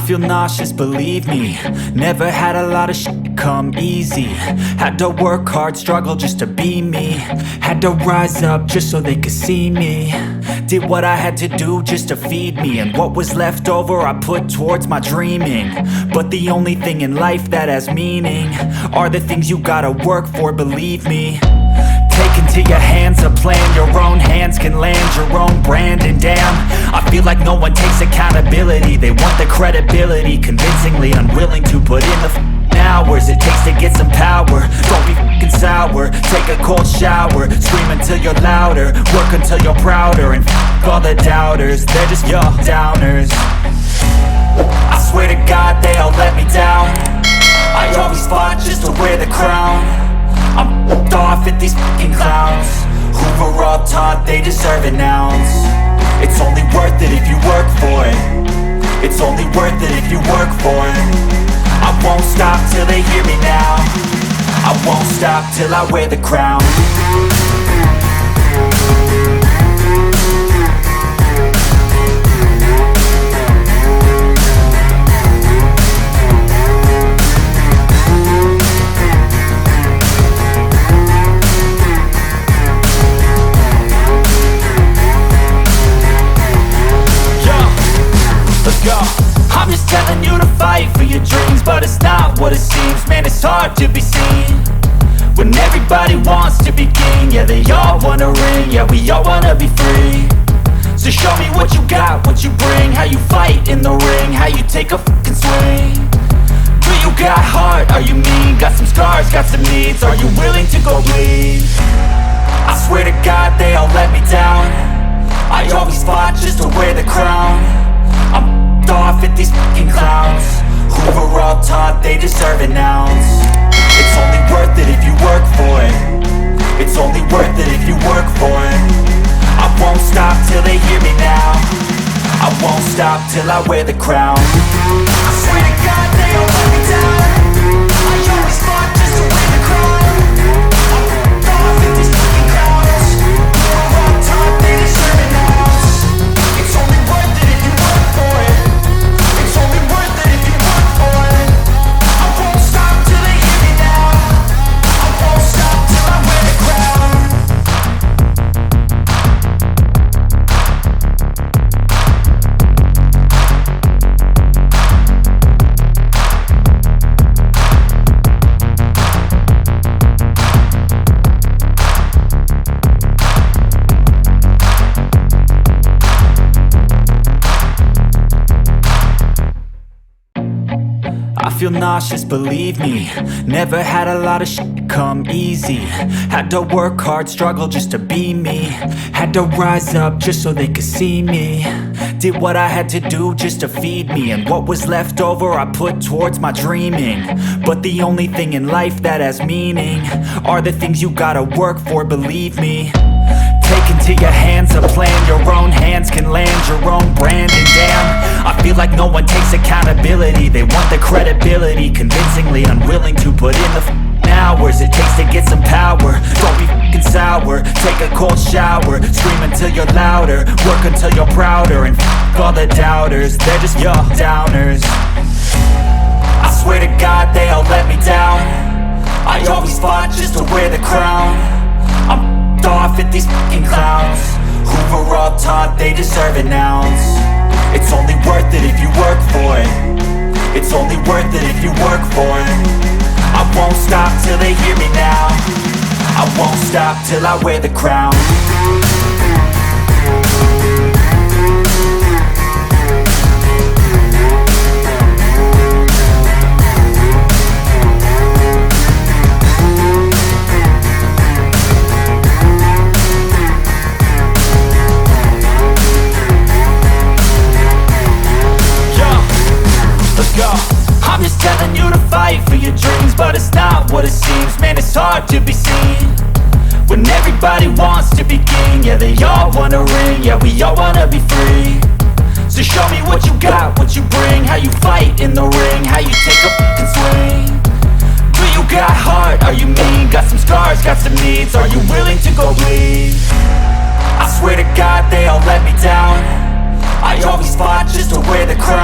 feel nauseous, believe me. Never had a lot of shit come easy. Had to work hard, struggle just to be me. Had to rise up just so they could see me. Did what I had to do just to feed me, and what was left over I put towards my dreaming. But the only thing in life that has meaning are the things you gotta work for, believe me. Take into your hands a plan, your own hands can land your own brand. And damn, I feel like no one takes accountability. They want the credibility, convincingly unwilling to put in the hours it takes to get some power. Don't be f***ing sour, take a cold shower. Scream until you're louder, work until you're prouder. And f*** all the doubters, they're just your downers. I swear to God they all let me down. I always fought just to wear the crown. I'm f***ed off at these f***ing clowns who were all taught they deserve an ounce. It's only worth it if you work for it. It's only worth it if you work for it. I won't stop till they hear me now. I won't stop till I wear the crown. I'm just telling you to fight for your dreams, but it's not what it seems. Man, it's hard to be seen when everybody wants to be king. Yeah, they all wanna ring, yeah, we all wanna be free. So show me what you got, what you bring, how you fight in the ring, how you take a fucking swing. Do you got heart, are you mean? Got some scars, got some needs, are you willing to go bleed? I swear to God they all let me down. I always fought just to wear the crown. I'm off at these fucking clowns who were all taught they deserve an ounce. It's only worth it if you work for it. It's only worth it if you work for it. I won't stop till they hear me now. I won't stop till I wear the crown. I swear to God they all let me down. I always fought just to wear the crown. I'm off at these fucking clowns who were all taught they deserve an ounce. It's only worth it if you work for it. It's only worth it if you work for it. I won't stop till they hear me now. I won't stop till I wear the crown. I feel nauseous, believe me. Never had a lot of shit come easy. Had to work hard, struggle just to be me. Had to rise up just so they could see me. Did what I had to do just to feed me, and what was left over I put towards my dreaming. But the only thing in life that has meaning are the things you gotta work for, believe me. Take into your hands a plan, your own hands can land your own brand. And damn, I feel like no one takes accountability. They want the credibility, convincingly unwilling to put in the hours it takes to get some power. Don't be f***ing sour, take a cold shower. Scream until you're louder, work until you're prouder. And f*** all the doubters, they're just your downers. I swear to God they all let me down. I always fought just to wear the crown. I'm off at these fucking clowns who were all taught they deserve an ounce. It's only worth it if you work for it. It's only worth it if you work for it. I won't stop till they hear me now. I won't stop till I wear the crown. I'm just telling you to fight for your dreams, but it's not what it seems. Man, it's hard to be seen when everybody wants to be king. Yeah, they all wanna ring, yeah, we all wanna be free. So show me what you got, what you bring, how you fight in the ring, how you take a fucking swing. Do you got heart, are you mean? Got some scars, got some needs, are you willing to go bleed? I swear to God they all let me down. I always fought just to wear the crown.